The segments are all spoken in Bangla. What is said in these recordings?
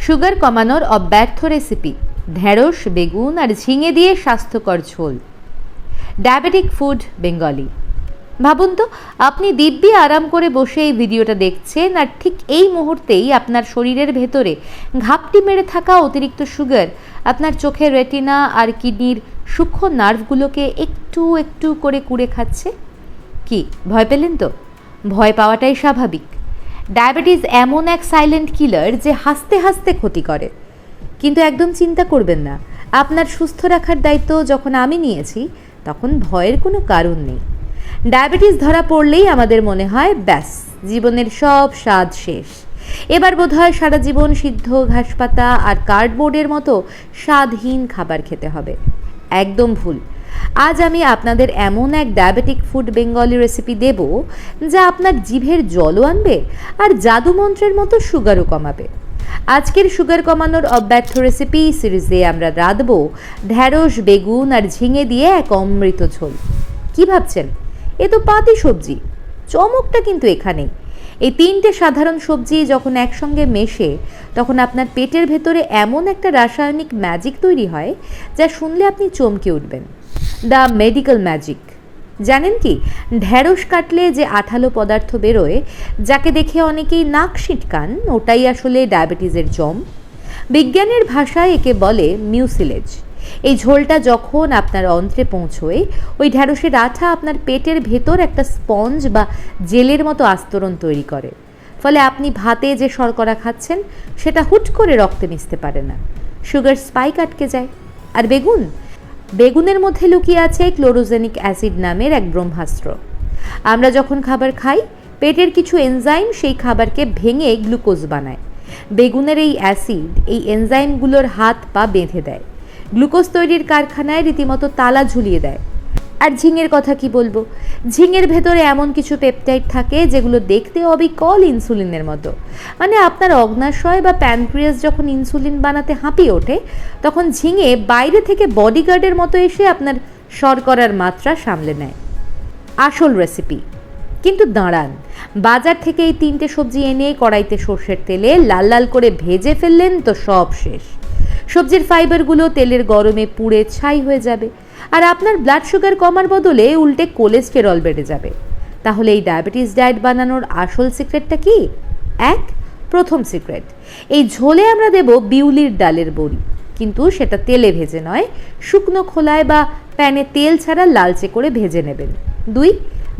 সুগার কমানোর অব্যর্থ রেসিপি, ঢেঁড়স, বেগুন আর ঝিঙে দিয়ে স্বাস্থ্যকর ঝোল। Diabetic food Bengali. ভাবুন তো, আপনি দিব্যি আরাম করে বসে এই ভিডিওটা দেখছেন, আর ঠিক এই মুহূর্তেই আপনার শরীরের ভেতরে ঘাপটি মেরে থাকা অতিরিক্ত সুগার আপনার চোখের রেটিনা আর কিডনির সূক্ষ্ম নার্ভগুলোকে একটু একটু করে কুড়ে খাচ্ছে। কি ভয় পেলেন তো? ভয় পাওয়াটাই স্বাভাবিক। ডায়াবেটিস এমন এক সাইলেন্ট কিলার যে হাসতে হাসতে ক্ষতি করে। কিন্তু একদম চিন্তা করবেন না, আপনার সুস্থ রাখার দায়িত্ব যখন আমি নিয়েছি, তখন ভয়ের কোনো কারণ নেই। ডায়াবেটিস ধরা পড়লেই আমাদের মনে হয় ব্যাস, জীবনের সব স্বাদ শেষ। এবার বোধহয় সারা জীবন সিদ্ধ ঘাসপাতা আর কার্ডবোর্ডের মতো স্বাদহীন খাবার খেতে হবে। একদম ভুল। আজ আমি আপনাদের এমন এক ডায়াবেটিক ফুড বেঙ্গলি রেসিপি দেব, যা আপনার জিভের জলও আনবে আর জাদুমন্ত্রের মতো সুগারও কমাবে। আজকের সুগার কমানোর অব্যর্থ রেসিপি সিরিজে আমরা রাঁধব ঢেঁড়স, বেগুন আর ঝিঙে দিয়ে এক অমৃত ঝোল। কি ভাবছেন? এ তো পাতি সবজি। চমকটা কিন্তু এখানেই। এই তিনটে সাধারণ সবজি যখন একসঙ্গে মেশে, তখন আপনার পেটের ভেতরে এমন একটা রাসায়নিক ম্যাজিক তৈরি হয়, যা শুনলে আপনি চমকে উঠবেন। The medical magic. জানেন কি, ঢেঁড়স কাটলে যে আঠালো পদার্থ বেরোয়, যাকে দেখে অনেকেই নাক সিটকান, ওটাই আসলে ডায়াবেটিসের জম। বিজ্ঞানের ভাষায় একে বলে মিউসিলেজ। এই ঝোলটা যখন আপনার অন্ত্রে পৌঁছয়, ওই ঢেঁড়সের আঠা আপনার পেটের ভেতর একটা স্পঞ্জ বা জেলের মতো আস্তরণ তৈরি করে। ফলে আপনি ভাতে যে শর্করা খাচ্ছেন, সেটা হুট করে রক্তে মিশতে পারে না, সুগার স্পাইক আটকে যায়। আর বেগুনের মধ্যে লুকিয়ে আছে ক্লোরোজেনিক অ্যাসিড নামের এক ব্রহ্মাস্ত্র। আমরা যখন খাবার খাই, পেটের কিছু এনজাইম সেই খাবারকে ভেঙে গ্লুকোজ বানায়। বেগুনের এই অ্যাসিড এই এনজাইমগুলোর হাত পা বেঁধে দেয়, গ্লুকোজ তৈরির কারখানায় রীতিমতো তালা ঝুলিয়ে দেয়। আর ঝিঙের কথা কি বলবো? ঝিঙের ভেতরে এমন কিছু পেপটাইড থাকে যেগুলো দেখতে অবিকল ইনসুলিনের মতো। মানে আপনার অগ্নাশয় বা প্যানক্রিয়াস যখন ইনসুলিন বানাতে হাঁপিয়ে ওঠে, তখন ঝিঙে বাইরে থেকে বডিগার্ডের মতো এসে আপনার শর্করার মাত্রা সামলে নেয়। আসল রেসিপি। কিন্তু দাঁড়ান, বাজার থেকে এই তিনটে সবজি এনে কড়াইতে সর্ষের তেলে লাল লাল করে ভেজে ফেললেন তো সব শেষ। সবজির ফাইবারগুলো তেলের গরমে পুড়ে ছাই হয়ে যাবে, আর আপনার ব্লাড সুগার কমার বদলে উল্টে কোলেস্টেরল বেড়ে যাবে। তাহলে এই ডায়াবেটিস ডায়েট বানানোর আসল সিক্রেটটা কি? প্রথম সিক্রেট, এই ঝোলে আমরা দেব বিউলির ডালের বড়ি, কিন্তু সেটা তেলে ভেজে নয়, শুকনো খোলায় বা প্যানে তেল ছাড়া লালচে করে ভেজে নেবেন।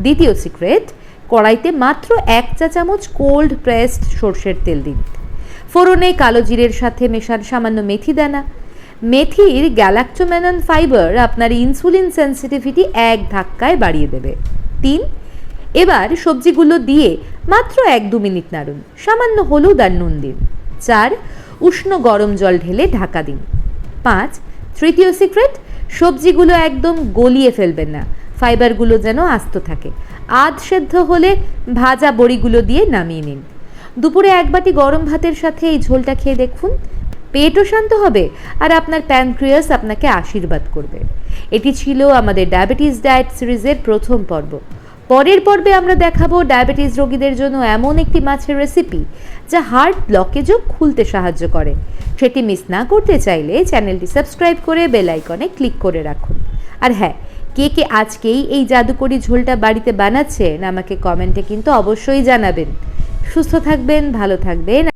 দ্বিতীয় সিক্রেট, কড়াইতে মাত্র 1 চা চামচ কোল্ড প্রেসড সর্ষের তেল দিন। ফোড়নে কালো জিরের সাথে মেশান সামান্য মেথি দানা। মেথির গ্যালাক্টোমেনন ফাইবার আপনার ইনসুলিন সেন্সিটিভিটি এক ধাক্কায় বাড়িয়ে দেবে। এবার সবজিগুলো দিয়ে মাত্র 1-2 মিনিট নাড়ুন, সামান্য হলুদ আর নুন দিন। 4, উষ্ণ গরম জল ঢেলে ঢাকা দিন। 5, তৃতীয় সিক্রেট, সবজিগুলো একদম গলিয়ে ফেলবেন না, ফাইবারগুলো যেন আস্ত থাকে। আধ সেদ্ধ হলে ভাজা বড়িগুলো দিয়ে নামিয়ে নিন। দুপুরে 1 বাটি গরম ভাতের সাথে এই ঝোলটা খেয়ে দেখুন, পেটও শান্ত হবে আর আপনার প্যানক্রিয়াস আপনাকে আশীর্বাদ করবে। এটি ছিল আমাদের ডায়াবেটিস ডায়েট সিরিজের প্রথম পর্ব। পরের পর্বে আমরা দেখাবো ডায়াবেটিস রোগীদের জন্য এমন একটি মাছের রেসিপি, যা হার্ট ব্লকেজও খুলতে সাহায্য করে। সেটি মিস না করতে চাইলে চ্যানেলটি সাবস্ক্রাইব করে বেল আইকনে ক্লিক করে রাখুন। আর হ্যাঁ, কে আজকেই এই জাদুকরি ঝোলটা বাড়িতে বানাচ্ছেন, আমাকে কমেন্টে কিন্তু অবশ্যই জানাবেন। সুস্থ থাকবেন, ভালো থাকবেন।